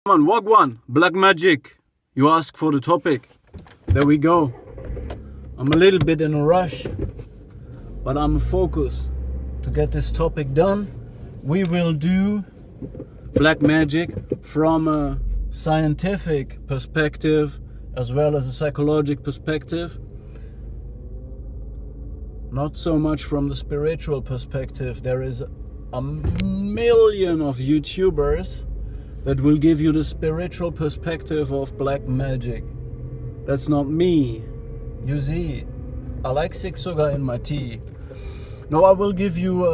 Come on, walk one, black magic. You ask for the topic. There we go. I'm a little bit in a rush, but I'm focused to get this topic done. We will do black magic from a scientific perspective as well as a psychological perspective. Not so much from the spiritual perspective. There is a million of YouTubers that will give you the spiritual perspective of black magic. That's not me. You see, I like Six Sugar in my tea. No, I will give you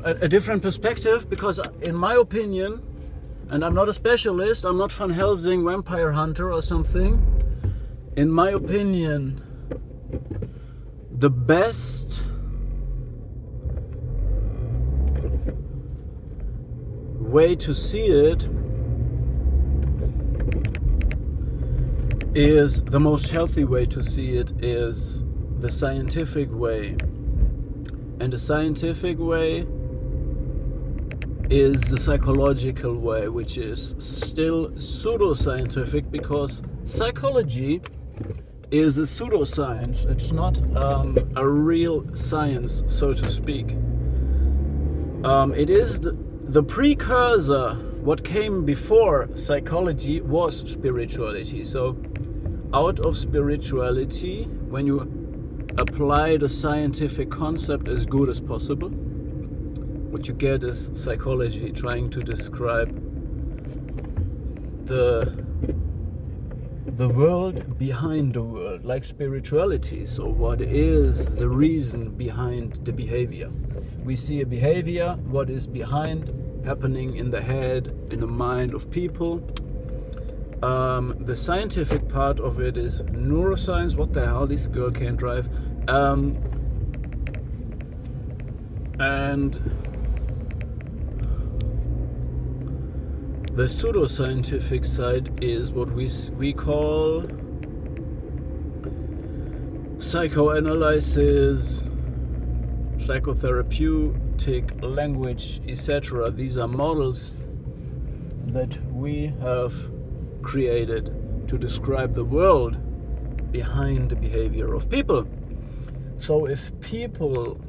a different perspective because in my opinion, and I'm not a specialist, I'm not Van Helsing, vampire hunter or something. In my opinion, the best way to see it is, the most healthy way to see it is the scientific way. And the scientific way is the psychological way, which is still pseudo-scientific because psychology is a pseudoscience. It's not a real science, so to speak. It is the precursor. What came before psychology was spirituality. So out of spirituality, when you apply the scientific concept as good as possible, what you get is psychology trying to describe the world behind the world, like spirituality. So what is the reason behind the behavior? We see a behavior, what is behind, happening in the head, in the mind of people. The scientific part of it is neuroscience. What the hell, this girl can't drive. And the pseudoscientific side is what we call psychoanalysis, psychotherapeutic language, etc. These are models that we have created to describe the world behind the behavior of people. So if people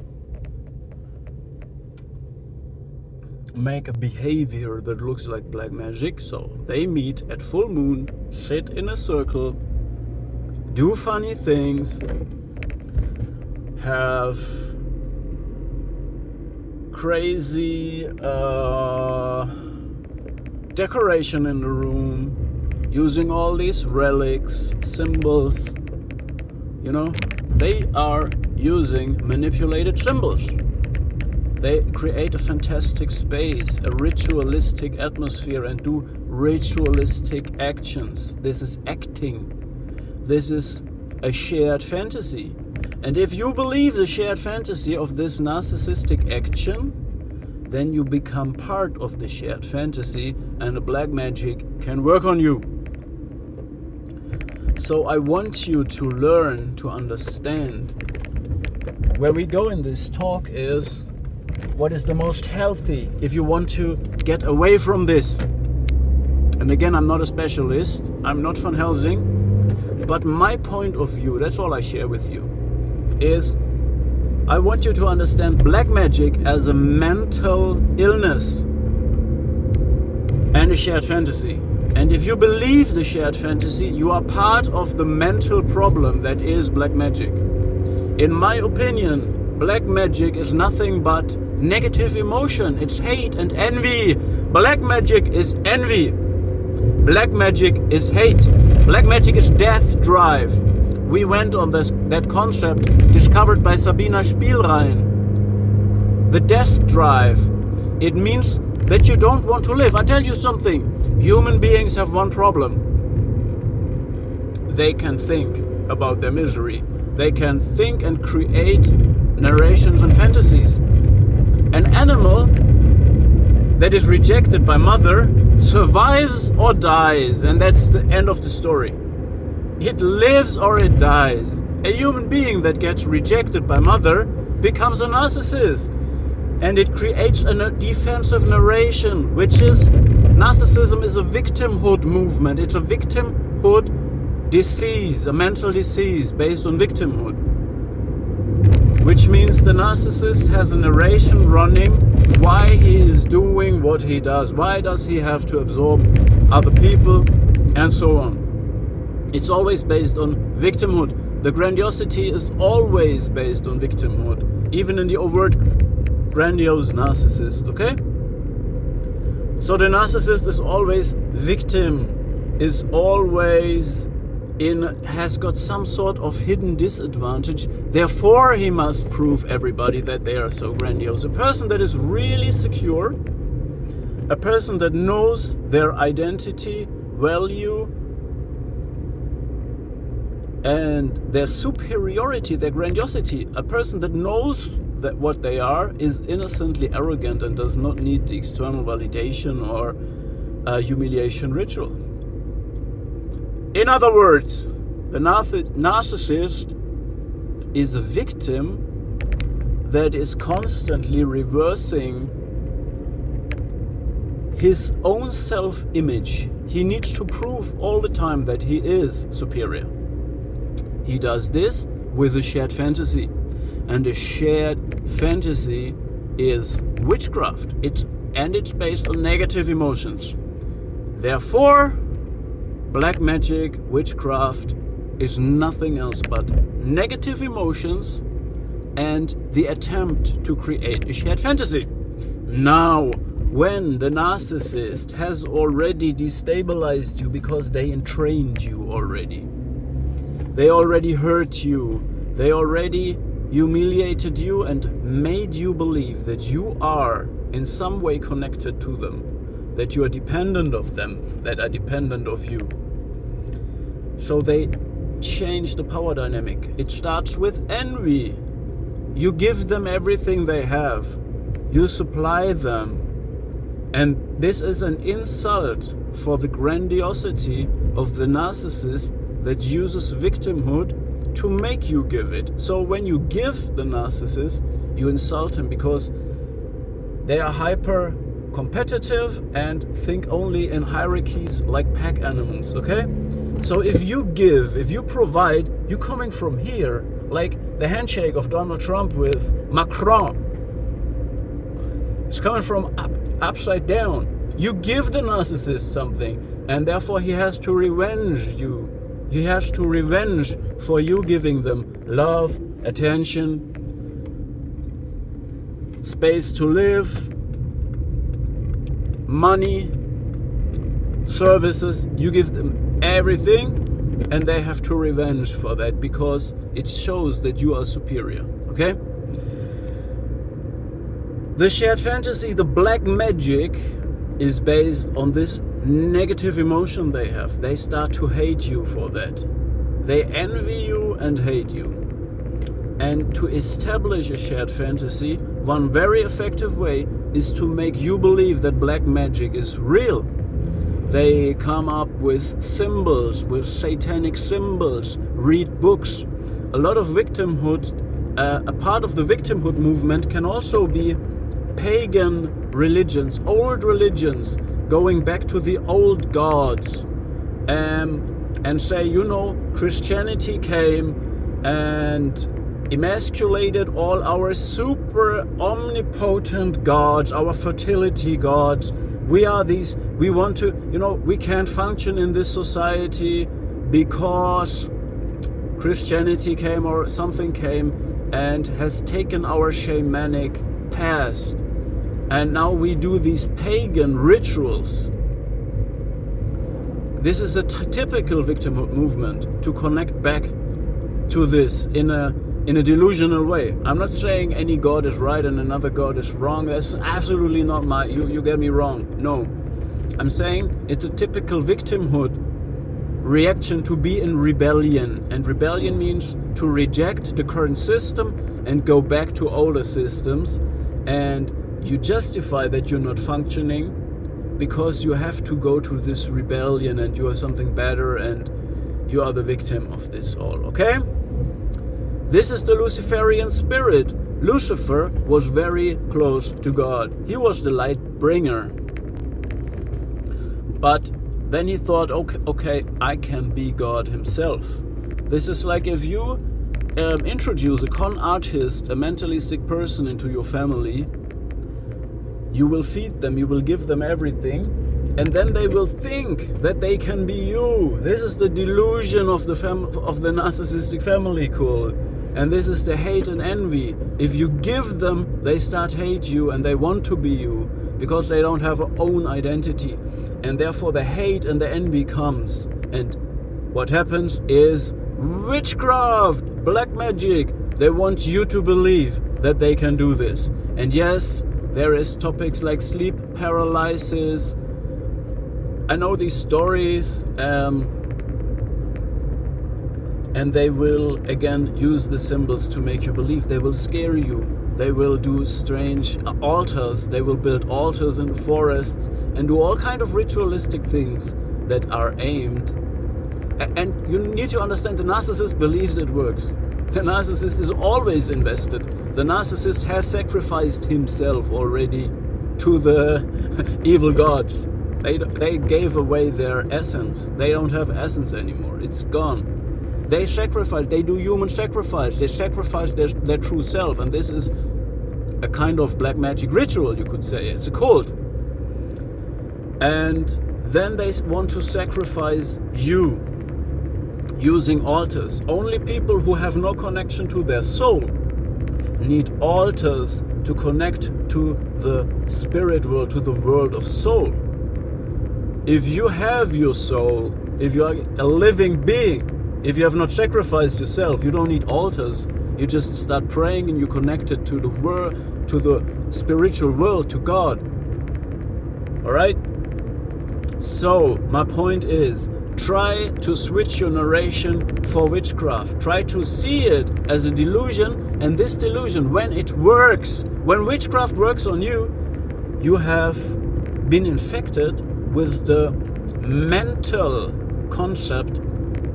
make a behavior that looks like black magic, so they meet at full moon, sit in a circle, do funny things, have crazy decoration in the room, using all these relics, symbols, you know, they are using manipulated symbols. They create a fantastic space, a ritualistic atmosphere, and do ritualistic actions. This is acting. This is a shared fantasy. And if you believe the shared fantasy of this narcissistic action, then you become part of the shared fantasy and the black magic can work on you. So I want you to learn to understand. Where we go in this talk is what is the most healthy if you want to get away from this. And again, I'm not a specialist, I'm not Van Helsing, but my point of view, that's all I share with you, is I want you to understand black magic as a mental illness and a shared fantasy. And if you believe the shared fantasy, you are part of the mental problem that is black magic. In my opinion, black magic is nothing but negative emotion. It's hate and envy. Black magic is envy. Black magic is hate. Black magic is death drive. We went on that concept discovered by Sabina Spielrein. The death drive. It means that you don't want to live. I tell you something. Human beings have one problem. They can think about their misery. They can think and create narrations and fantasies. An animal that is rejected by mother survives or dies, and that's the end of the story. It lives or it dies. A human being that gets rejected by mother becomes a narcissist, and it creates a defensive narration, which is Narcissism is a victimhood movement. It's a victimhood disease, a mental disease based on victimhood. Which means the narcissist has a narration running why he is doing what he does. Why does he have to absorb other people and so on. It's always based on victimhood. The grandiosity is always based on victimhood, even in the overt grandiose narcissist, okay? So the narcissist is always victim, is always has got some sort of hidden disadvantage. Therefore, he must prove everybody that they are so grandiose. A person that is really secure, a person that knows their identity, value, and their superiority, their grandiosity. A person that knows that what they are is innocently arrogant and does not need the external validation or humiliation ritual. In other words, the narcissist is a victim that is constantly reversing his own self-image. He needs to prove all the time that he is superior. He does this with a shared fantasy. And a shared fantasy is witchcraft. It's based on negative emotions. Therefore, black magic, witchcraft is nothing else but negative emotions and the attempt to create a shared fantasy. Now, when the narcissist has already destabilized you because they entrained you already, they already hurt you, they already humiliated you and made you believe that you are in some way connected to them, that you are dependent of them, that are dependent of you. So they change the power dynamic. It starts with envy. You give them everything they have. You supply them. And this is an insult for the grandiosity of the narcissist that uses victimhood to make you give it. So when you give the narcissist, you insult him because they are hyper competitive and think only in hierarchies like pack animals, okay? So if you give, if you provide, you're coming from here, like the handshake of Donald Trump with Macron. It's coming from upside down. You give the narcissist something, and therefore he has to revenge you. He has to revenge for you giving them love, attention, space to live, money, services. You give them everything, and they have to revenge for that because it shows that you are superior, okay? The shared fantasy, the black magic, is based on this negative emotion they have. They start to hate you for that. They envy you and hate you. And to establish a shared fantasy, one very effective way is to make you believe that black magic is real. They come up with symbols, with satanic symbols, read books. A lot of victimhood, a part of the victimhood movement can also be pagan religions, old religions, going back to the old gods, and say, you know, Christianity came and emasculated all our super omnipotent gods, our fertility gods. We are these, we want to, you know, we can't function in this society because Christianity came or something came and has taken our shamanic past. And now we do these pagan rituals. This is a typical victimhood movement to connect back to this in a delusional way. I'm not saying any god is right and another god is wrong. That's absolutely not my, you get me wrong. No. I'm saying it's a typical victimhood reaction to be in rebellion. And rebellion means to reject the current system and go back to older systems. And you justify that you're not functioning because you have to go to this rebellion and you are something better and you are the victim of this all, okay? This is the Luciferian spirit. Lucifer was very close to God. He was the light bringer. But then he thought, okay, I can be God himself. This is like if you introduce a con artist, a mentally sick person into your family, you will feed them, you will give them everything, and then they will think that they can be you. This is the delusion of the narcissistic family cult. And this is the hate and envy. If you give them, they start hate you and they want to be you because they don't have an own identity. And therefore the hate and the envy comes. And what happens is witchcraft, black magic. They want you to believe that they can do this. And yes, there is topics like sleep paralysis. I know these stories. And they will again use the symbols to make you believe. They will scare you. They will do strange altars. They will build altars in the forests and do all kind of ritualistic things that are aimed. And you need to understand, the narcissist believes it works. The narcissist is always invested. The narcissist has sacrificed himself already to the evil gods. They gave away their essence. They don't have essence anymore. It's gone. They sacrifice, they do human sacrifice, they sacrifice their true self, and this is a kind of black magic ritual, you could say. It's a cult. And then they want to sacrifice you using altars. Only people who have no connection to their soul need altars to connect to the spirit world, to the world of soul. If you have your soul, if you are a living being, if you have not sacrificed yourself, you don't need altars. You just start praying and you connect it to the world, to the spiritual world, to God. All right? So, my point is, try to switch your narration for witchcraft. Try to see it as a delusion, and this delusion, when it works, when witchcraft works on you, you have been infected with the mental concept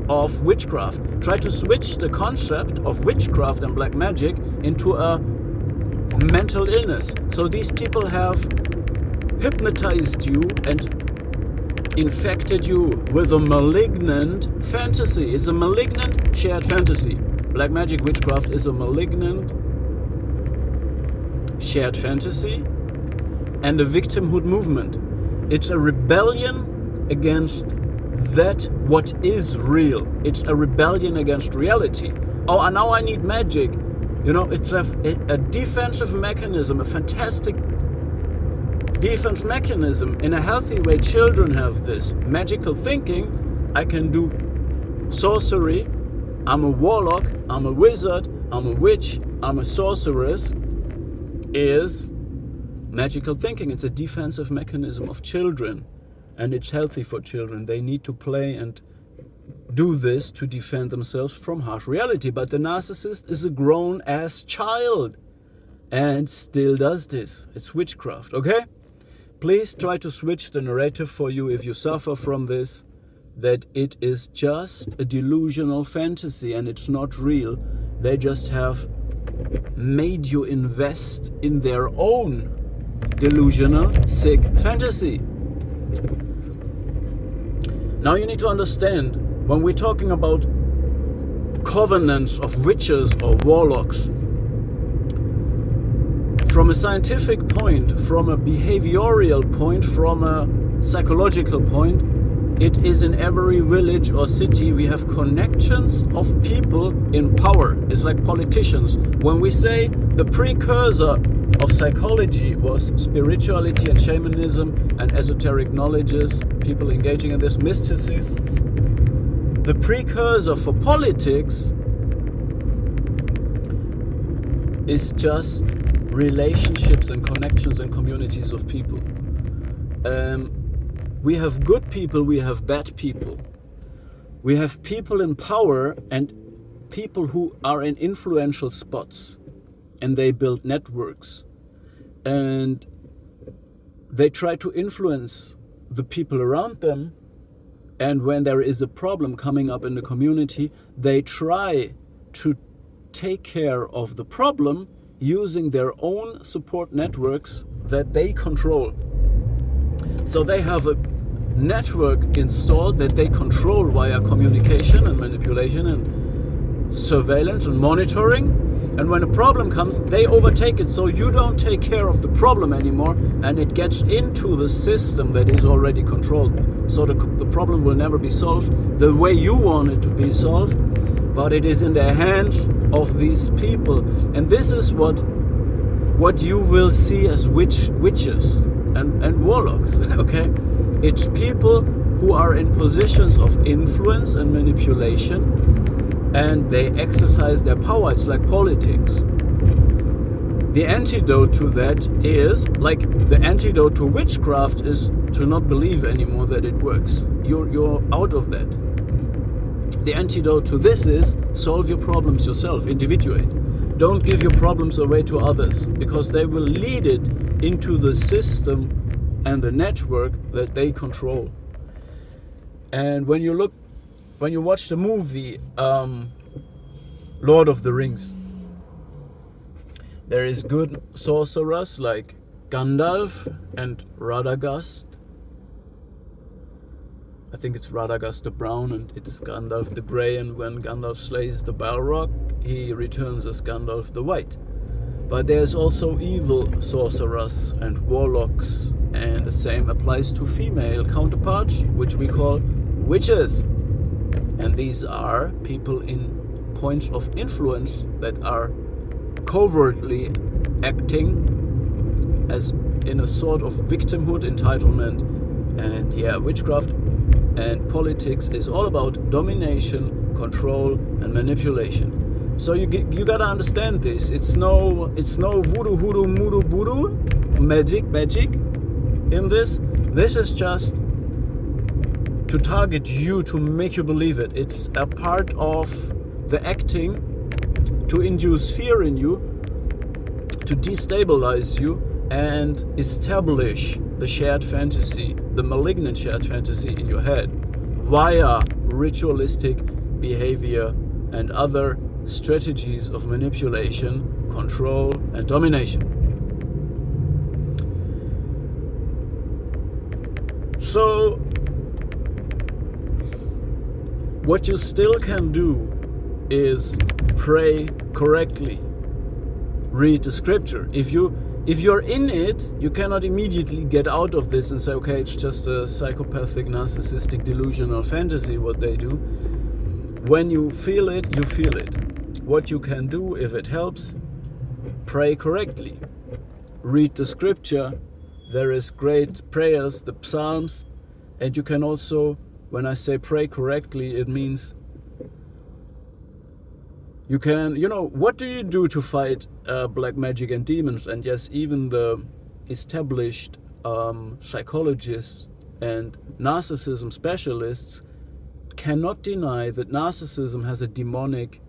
of witchcraft. Try to switch the concept of witchcraft and black magic into a mental illness. So these people have hypnotized you and infected you with a malignant fantasy. It's a malignant shared fantasy. Black magic witchcraft is a malignant shared fantasy and a victimhood movement. It's a rebellion against that what is real. It's a rebellion against reality. Oh, and now I need magic. You know, it's a defensive mechanism, a fantastic defense mechanism. In a healthy way, children have this. Magical thinking, I can do sorcery, I'm a warlock, I'm a wizard, I'm a witch, I'm a sorceress, is magical thinking. It's a defensive mechanism of children. And it's healthy for children. They need to play and do this to defend themselves from harsh reality. But the narcissist is a grown-ass child and still does this. It's witchcraft, okay? Please try to switch the narrative for you if you suffer from this, that it is just a delusional fantasy and it's not real. They just have made you invest in their own delusional, sick fantasy. Now you need to understand, when we're talking about covenants of witches or warlocks, from a scientific point, from a behavioral point, from a psychological point, it is in every village or city we have connections of people in power. It's like politicians. When we say the precursor of psychology was spirituality and shamanism and esoteric knowledges, people engaging in this, mysticists, the precursor for politics is just relationships and connections and communities of people. We have good people, we have bad people. We have people in power and people who are in influential spots, and they build networks and they try to influence the people around them. And when there is a problem coming up in the community, they try to take care of the problem using their own support networks that they control. So they have a network installed that they control via communication and manipulation and surveillance and monitoring. And when a problem comes, they overtake it, so you don't take care of the problem anymore, and it gets into the system that is already controlled. So the problem will never be solved the way you want it to be solved, but it is in the hands of these people. And this is what you will see as witches and warlocks, okay? It's people who are in positions of influence and manipulation, and they exercise their power. It's like politics. The antidote to that is, like the antidote to witchcraft is to not believe anymore that it works. You're out of that. The antidote to this is solve your problems yourself, individuate. Don't give your problems away to others, because they will lead it into the system and the network that they control. And when you watch the movie Lord of the Rings, there is good sorcerers like Gandalf and Radagast. I think it's Radagast the Brown and it's Gandalf the Grey, and when Gandalf slays the Balrog, he returns as Gandalf the White. But there's also evil sorcerers and warlocks, and the same applies to female counterparts, which we call witches. And these are people in points of influence that are covertly acting as in a sort of victimhood entitlement. And yeah, witchcraft and politics is all about domination, control, and manipulation. So you gotta understand this. It's no voodoo, hoodoo, moodoo, boodoo, magic in this. This is just to target you, to make you believe it. It's a part of the acting to induce fear in you, to destabilize you, and establish the shared fantasy, the malignant shared fantasy in your head via ritualistic behavior and other strategies of manipulation, control, and domination. So what you still can do is pray correctly, read the scripture. If you're in it, you cannot immediately get out of this and say, okay, it's just a psychopathic, narcissistic, delusional fantasy, what they do. When you feel it, you feel it. What you can do, if it helps, pray correctly. Read the scripture. There is great prayers, the Psalms, and you can also, when I say pray correctly, it means you can, what do you do to fight black magic and demons? And yes, even the established psychologists and narcissism specialists cannot deny that narcissism has a demonic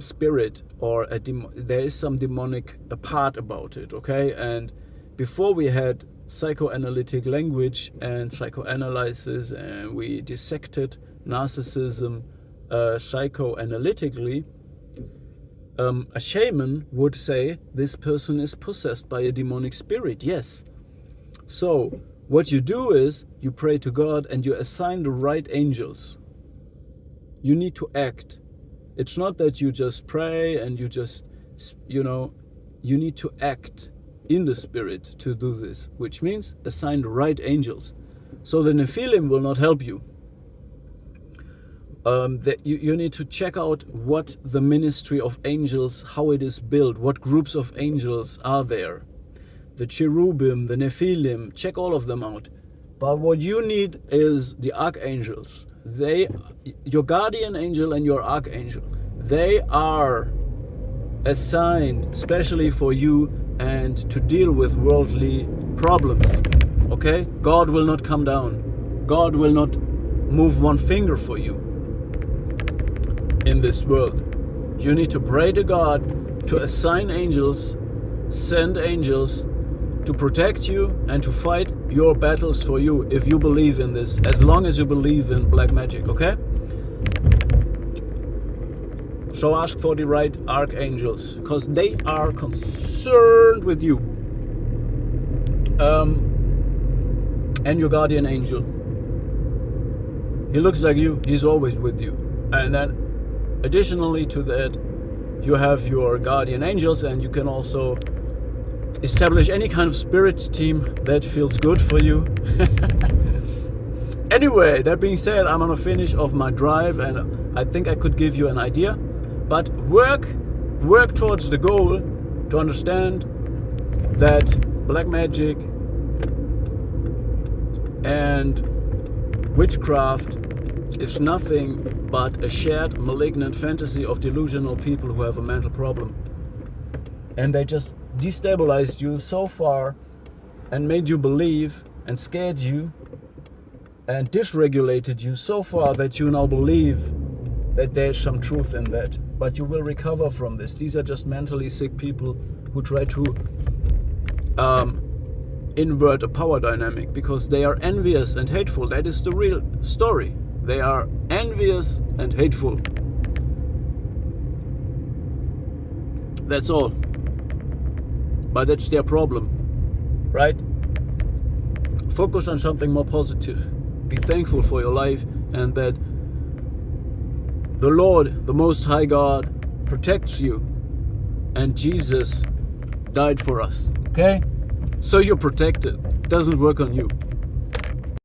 spirit, or there is some demonic part about it, okay? And before we had psychoanalytic language and psychoanalysis, and we dissected narcissism psychoanalytically, a shaman would say this person is possessed by a demonic spirit. Yes. So what you do is you pray to God and you assign the right angels. You need to act. It's not that you just pray and you just, you need to act in the spirit to do this, which means assign the right angels. So the Nephilim will not help you. That you need to check out what the ministry of angels, how it is built, what groups of angels are there. The cherubim, the Nephilim, check all of them out. But what you need is the archangels. Your guardian angel and your archangel, they are assigned specially for you and to deal with worldly problems. Okay? God will not come down. God will not move one finger for you in this world. You need to pray to God, to assign angels, send angels to protect you and to fight your battles for you, if you believe in this, as long as you believe in black magic, okay? So ask for the right archangels, because they are concerned with you. and your guardian angel. He looks like you, he's always with you. And then additionally to that, you have your guardian angels, and you can also establish any kind of spirit team that feels good for you. Anyway, that being said, I'm gonna finish off my drive, and I think I could give you an idea. But work towards the goal to understand that black magic and witchcraft is nothing but a shared malignant fantasy of delusional people who have a mental problem. And they just destabilized you so far and made you believe and scared you and dysregulated you so far that you now believe that there's some truth in that. But you will recover from this. These are just mentally sick people who try to invert a power dynamic because they are envious and hateful. That is the real story. They are envious and hateful. That's all. But that's their problem, right? Focus on something more positive. Be thankful for your life and that the Lord, the Most High God, protects you, and Jesus died for us, okay? So you're protected. It doesn't work on you.